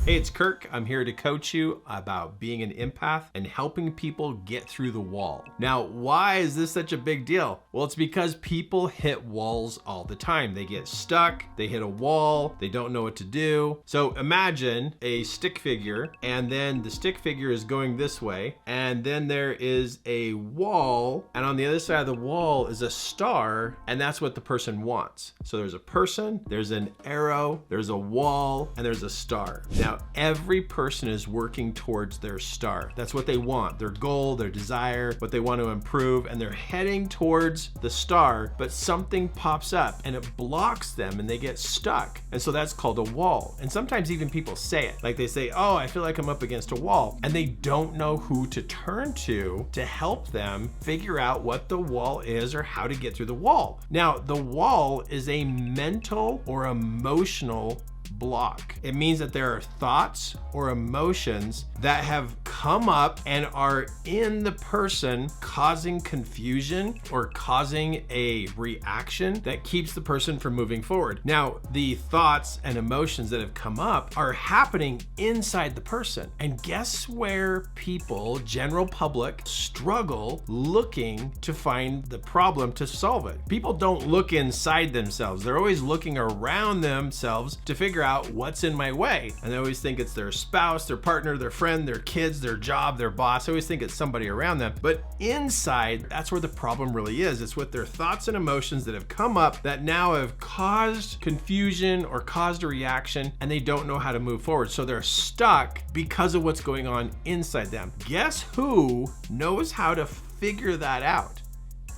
Hey, it's Kirk. I'm here to coach you about being an empath and helping people get through the wall. Now, why is this such a big deal? Well, it's because people hit walls all the time. They get stuck, they hit a wall, they don't know what to do. So imagine a stick figure, and then the stick figure is going this way, and then there is a wall, and on the other side of the wall is a star, and that's what the person wants. So there's a person, there's an arrow, there's a wall, and there's a star. Now, every person is working towards their star. That's what they want, their goal, their desire, what they want to improve, and they're heading towards the star, but something pops up and it blocks them and they get stuck. And so that's called a wall. And sometimes even people say it, like they say, oh, I feel like I'm up against a wall, and they don't know who to turn to help them figure out what the wall is or how to get through the wall. Now, the wall is a mental or emotional block. It means that there are thoughts or emotions that have come up and are in the person causing confusion or causing a reaction that keeps the person from moving forward. Now, the thoughts and emotions that have come up are happening inside the person. And guess where people, general public, struggle looking to find the problem to solve it? People don't look inside themselves. They're always looking around themselves to figure out what's in my way. And they always think it's their spouse, their partner, their friend, their kids, their job, their boss. I always think it's somebody around them. But inside, that's where the problem really is. It's with their thoughts and emotions that have come up that now have caused confusion or caused a reaction, and they don't know how to move forward. So they're stuck because of what's going on inside them. Guess who knows how to figure that out?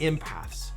Empaths.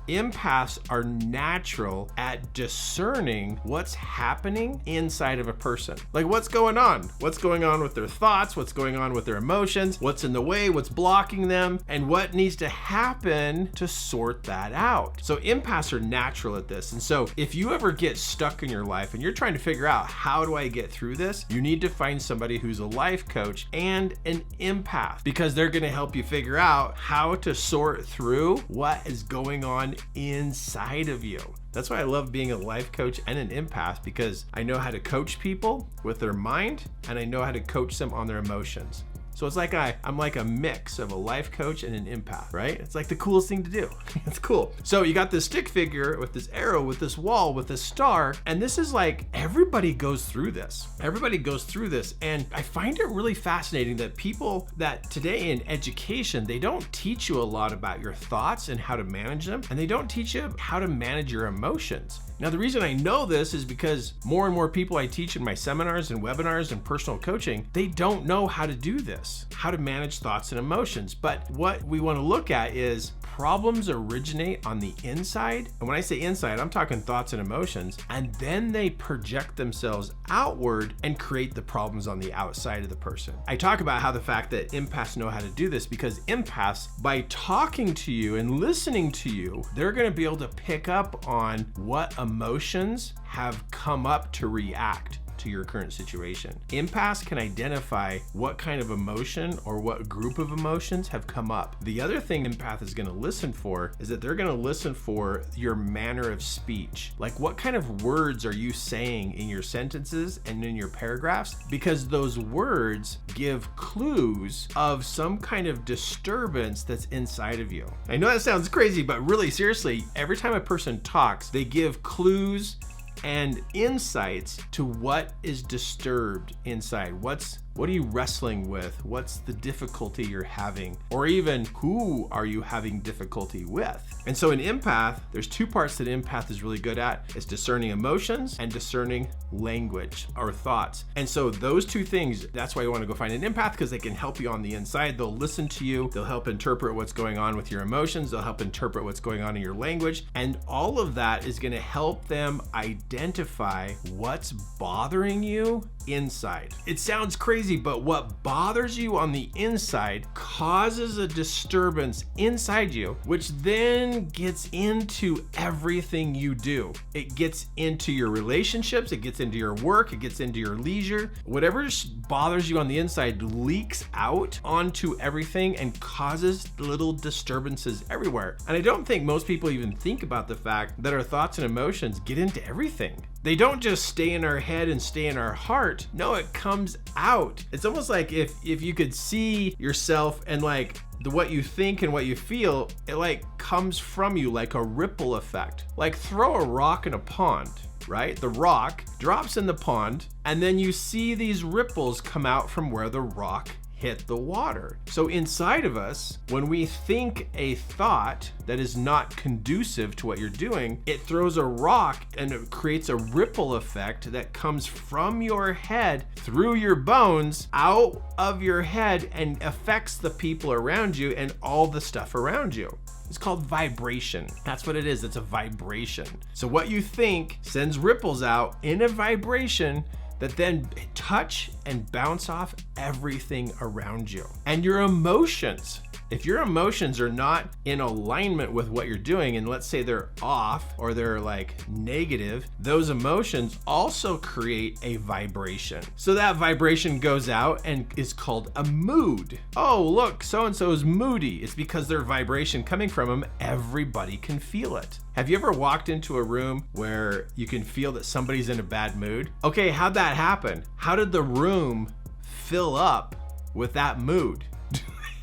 Empaths are natural at discerning what's happening inside of a person. Like what's going on? What's going on with their thoughts? What's going on with their emotions? What's in the way? What's blocking them? And what needs to happen to sort that out? So empaths are natural at this. And so if you ever get stuck in your life and you're trying to figure out how do I get through this, you need to find somebody who's a life coach and an empath, because they're going to help you figure out how to sort through what is going on inside of you. That's why I love being a life coach and an empath, because I know how to coach people with their mind and I know how to coach them on their emotions. So it's like I'm like a mix of a life coach and an empath, right? It's like the coolest thing to do. It's cool. So you got this stick figure with this arrow, with this wall, with this star, and this is like everybody goes through this. Everybody goes through this, and I find it really fascinating that people that today in education, they don't teach you a lot about your thoughts and how to manage them, and they don't teach you how to manage your emotions. Now, the reason I know this is because more and more people I teach in my seminars and webinars and personal coaching, they don't know how to do this, how to manage thoughts and emotions. But what we want to look at is problems originate on the inside. And when I say inside, I'm talking thoughts and emotions, and then they project themselves outward and create the problems on the outside of the person. I talk about how the fact that empaths know how to do this, because empaths, by talking to you and listening to you, they're going to be able to pick up on what emotions have come up to react to your current situation. Empaths can identify what kind of emotion or what group of emotions have come up. The other thing empath is going to listen for is that they're going to listen for your manner of speech. Like what kind of words are you saying in your sentences and in your paragraphs? Because those words give clues of some kind of disturbance that's inside of you. I know that sounds crazy, but really seriously, every time a person talks, they give clues and insights to what is disturbed inside. What are you wrestling with? What's the difficulty you're having? Or even who are you having difficulty with? And so in empath, there's two parts that empath is really good at. It's discerning emotions and discerning language or thoughts. And so those two things, that's why you want to go find an empath, because they can help you on the inside. They'll listen to you. They'll help interpret what's going on with your emotions. They'll help interpret what's going on in your language. And all of that is going to help them identify what's bothering you inside. It sounds crazy, but what bothers you on the inside causes a disturbance inside you, which then gets into everything you do. It gets into your relationships, it gets into your work, it gets into your leisure. Whatever bothers you on the inside leaks out onto everything and causes little disturbances everywhere. And I don't think most people even think about the fact that our thoughts and emotions get into everything. They don't just stay in our head and stay in our heart. No, it comes out. It's almost like if you could see yourself and like what you think and what you feel, it like comes from you like a ripple effect. Like throw a rock in a pond, right? The rock drops in the pond and then you see these ripples come out from where the rock hit the water. So inside of us, when we think a thought that is not conducive to what you're doing, it throws a rock and it creates a ripple effect that comes from your head through your bones out of your head and affects the people around you and all the stuff around you. It's called vibration. That's what it is. It's a vibration. So what you think sends ripples out in a vibration that then touch and bounce off everything around you. And your emotions, if your emotions are not in alignment with what you're doing, and let's say they're off or they're like negative, those emotions also create a vibration. So that vibration goes out and is called a mood. Oh, look, so-and-so is moody. It's because their vibration coming from them, everybody can feel it. Have you ever walked into a room where you can feel that somebody's in a bad mood? Okay, how'd that happen? How did the room fill up with that mood?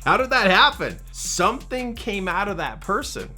How did that happen? Something came out of that person.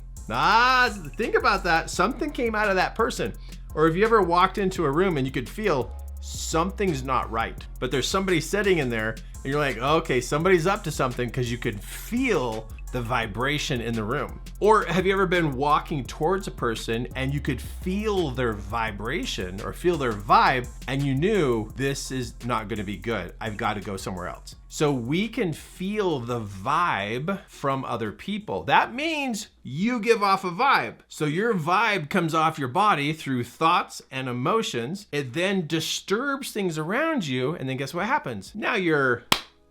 Think about that. Something came out of that person. Or have you ever walked into a room and you could feel something's not right, but there's somebody sitting in there and you're like, okay, somebody's up to something because you could feel the vibration in the room. Or have you ever been walking towards a person and you could feel their vibration or feel their vibe and you knew this is not going to be good. I've got to go somewhere else. So we can feel the vibe from other people. That means you give off a vibe. So your vibe comes off your body through thoughts and emotions. It then disturbs things around you. And then guess what happens? Now you're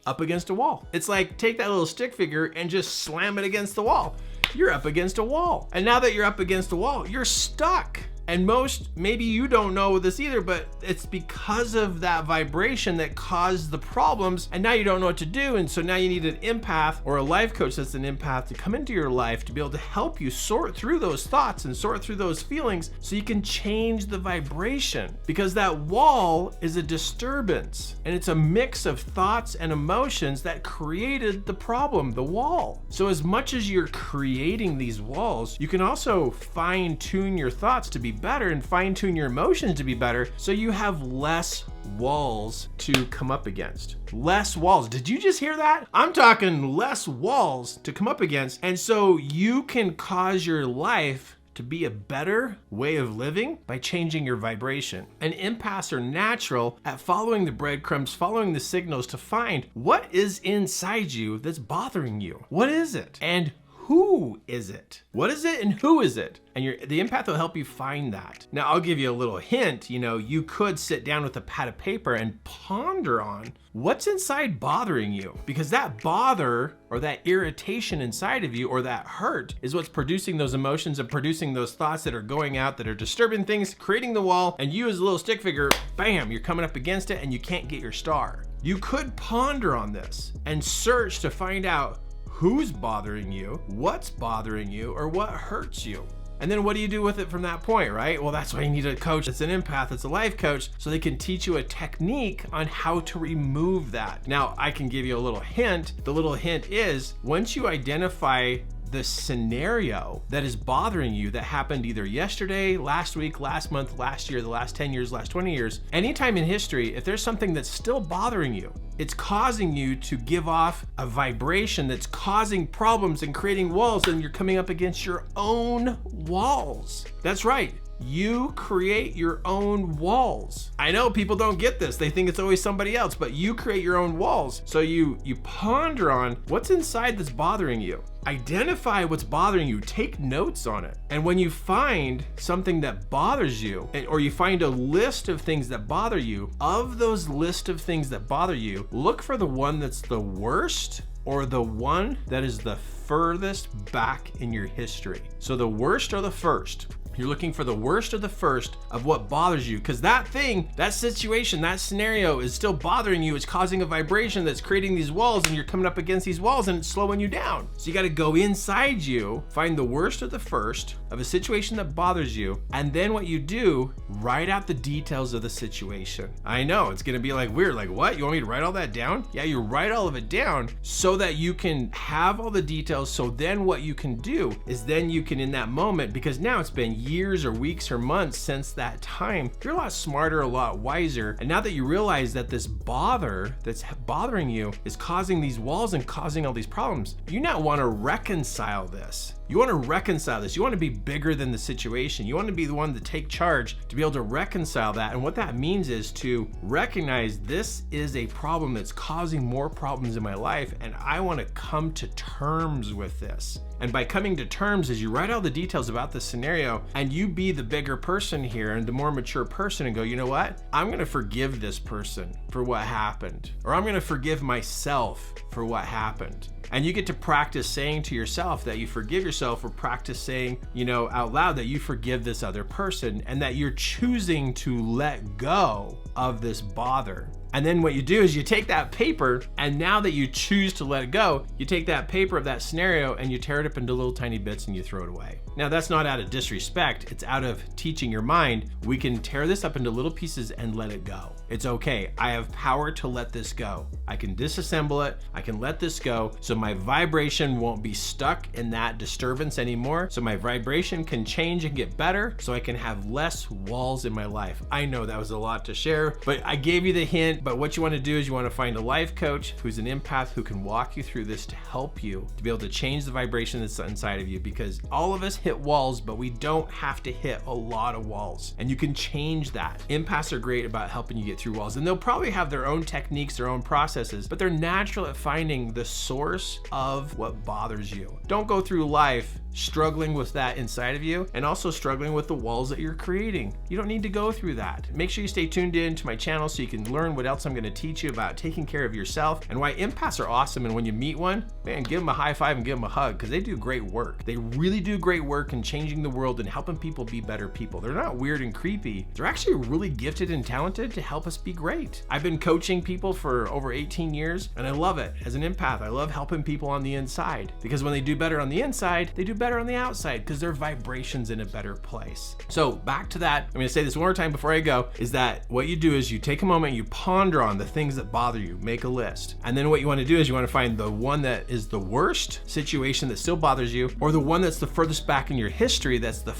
up against a wall. It's like take that little stick figure and just slam it against the wall. You're up against a wall. And now that you're up against a wall, you're stuck. And maybe you don't know this either, but it's because of that vibration that caused the problems. And now you don't know what to do. And so now you need an empath or a life coach that's an empath to come into your life to be able to help you sort through those thoughts and sort through those feelings so you can change the vibration. Because that wall is a disturbance and it's a mix of thoughts and emotions that created the problem, the wall. So as much as you're creating these walls, you can also fine tune your thoughts to be better and fine tune your emotions to be better so you have less walls to come up against. Less walls. Did you just hear that? I'm talking less walls to come up against. And so you can cause your life to be a better way of living by changing your vibration. And empaths are natural at following the breadcrumbs, following the signals to find what is inside you that's bothering you. What is it? And who is it? What is it and who is it? And the empath will help you find that. Now, I'll give you a little hint. You could sit down with a pad of paper and ponder on what's inside bothering you, because that bother or that irritation inside of you or that hurt is what's producing those emotions and producing those thoughts that are going out, that are disturbing things, creating the wall, and you as a little stick figure, bam, you're coming up against it and you can't get your star. You could ponder on this and search to find out who's bothering you, what's bothering you, or what hurts you. And then what do you do with it from that point, right? Well, that's why you need a coach that's an empath, that's a life coach, so they can teach you a technique on how to remove that. Now, I can give you a little hint. The little hint is once you identify the scenario that is bothering you that happened either yesterday, last week, last month, last year, the last 10 years, last 20 years, anytime in history, if there's something that's still bothering you, it's causing you to give off a vibration that's causing problems and creating walls, and you're coming up against your own walls. That's right. You create your own walls. I know people don't get this. They think it's always somebody else, but you create your own walls. So you ponder on what's inside that's bothering you. Identify what's bothering you. Take notes on it. And when you find something that bothers you, or you find a list of things that bother you, of those list of things that bother you, look for the one that's the worst or the one that is the furthest back in your history. So the worst or the first. You're looking for the worst or the first of what bothers you, because that thing, that situation, that scenario is still bothering you. It's causing a vibration that's creating these walls, and you're coming up against these walls and it's slowing you down. So you got to go inside you, find the worst or the first of a situation that bothers you, and then what you do, write out the details of the situation. I know it's going to be like weird, like what? You want me to write all that down? Yeah, you write all of it down so that you can have all the details. So then what you can do is then you can, in that moment, because now it's been years or weeks or months since that time, you're a lot smarter, a lot wiser. And now that you realize that this bother that's bothering you is causing these walls and causing all these problems, you now want to reconcile this. You want to reconcile this. You want to be bigger than the situation. You want to be the one to take charge to be able to reconcile that. And what that means is to recognize this is a problem that's causing more problems in my life, and I want to come to terms with this. And by coming to terms is you write all the details about the scenario, and you be the bigger person here and the more mature person and go, you know what? I'm going to forgive this person for what happened, or I'm going to forgive myself for what happened. And you get to practice saying to yourself that you forgive yourself, or practice saying, out loud that you forgive this other person, and that you're choosing to let go of this bother. And then what you do is you take that paper, and now that you choose to let it go, you take that paper of that scenario and you tear it up into little tiny bits and you throw it away. Now that's not out of disrespect, it's out of teaching your mind, we can tear this up into little pieces and let it go. It's okay, I have power to let this go. I can disassemble it, I can let this go, so my vibration won't be stuck in that disturbance anymore, so my vibration can change and get better, so I can have less walls in my life. I know that was a lot to share, but I gave you the hint. But what you want to do is you want to find a life coach who's an empath who can walk you through this to help you to be able to change the vibration that's inside of you, because all of us hit walls, but we don't have to hit a lot of walls, and you can change that. Empaths are great about helping you get through walls, and they'll probably have their own techniques, their own processes, but they're natural at finding the source of what bothers you. Don't go through life struggling with that inside of you and also struggling with the walls that you're creating. You don't need to go through that. Make sure you stay tuned in to my channel so you can learn what else I'm going to teach you about taking care of yourself and why empaths are awesome. And when you meet one, man, give them a high five and give them a hug, because they do great work. They really do great work in changing the world and helping people be better people. They're not weird and creepy. They're actually really gifted and talented to help us be great. I've been coaching people for over 18 years and I love it. As an empath, I love helping people on the inside, because when they do better on the inside, they do better on the outside, because their vibration's in a better place. So back to that, I'm going to say this one more time before I go, is that what you do is you take a moment, you ponder on the things that bother you, make a list. And then what you want to do is you want to find the one that is the worst situation that still bothers you, or the one that's the furthest back in your history that's the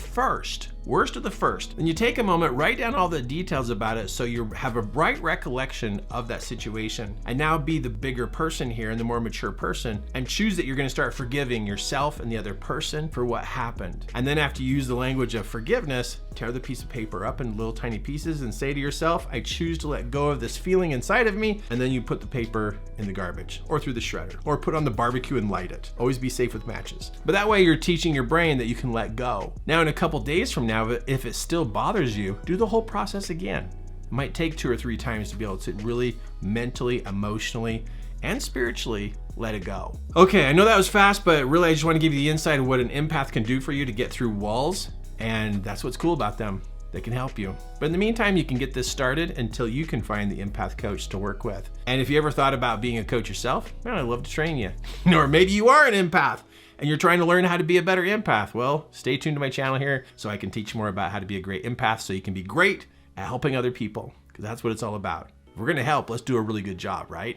worst of the first. Then you take a moment, write down all the details about it so you have a bright recollection of that situation, and now be the bigger person here and the more mature person, and choose that you're going to start forgiving yourself and the other person for what happened. And then after you use the language of forgiveness, tear the piece of paper up in little tiny pieces and say to yourself, I choose to let go of this feeling inside of me. And then you put the paper in the garbage or through the shredder or put on the barbecue and light it. Always be safe with matches. But that way you're teaching your brain that you can let go. Now in a couple days from now, if it still bothers you, do the whole process again. It might take 2 or 3 times to be able to really mentally, emotionally, and spiritually let it go. Okay, I know that was fast, but really I just want to give you the insight of what an empath can do for you to get through walls. And that's what's cool about them. They can help you. But in the meantime, you can get this started until you can find the empath coach to work with. And if you ever thought about being a coach yourself, man, I'd love to train you. Or maybe you are an empath and you're trying to learn how to be a better empath. Well, stay tuned to my channel here so I can teach you more about how to be a great empath so you can be great at helping other people, because that's what it's all about. If we're gonna help, let's do a really good job, right?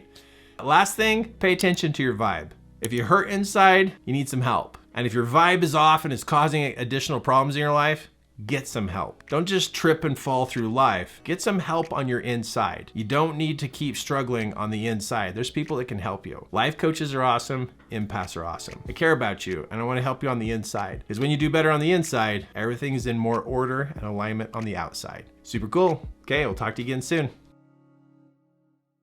Last thing, pay attention to your vibe. If you're hurt inside, you need some help. And if your vibe is off and it's causing additional problems in your life, get some help. Don't just trip and fall through life. Get some help on your inside. You don't need to keep struggling on the inside. There's people that can help you. Life coaches are awesome. Empaths are awesome. I care about you and I want to help you on the inside, because when you do better on the inside, everything is in more order and alignment on the outside. Super cool. Okay, we'll talk to you again soon.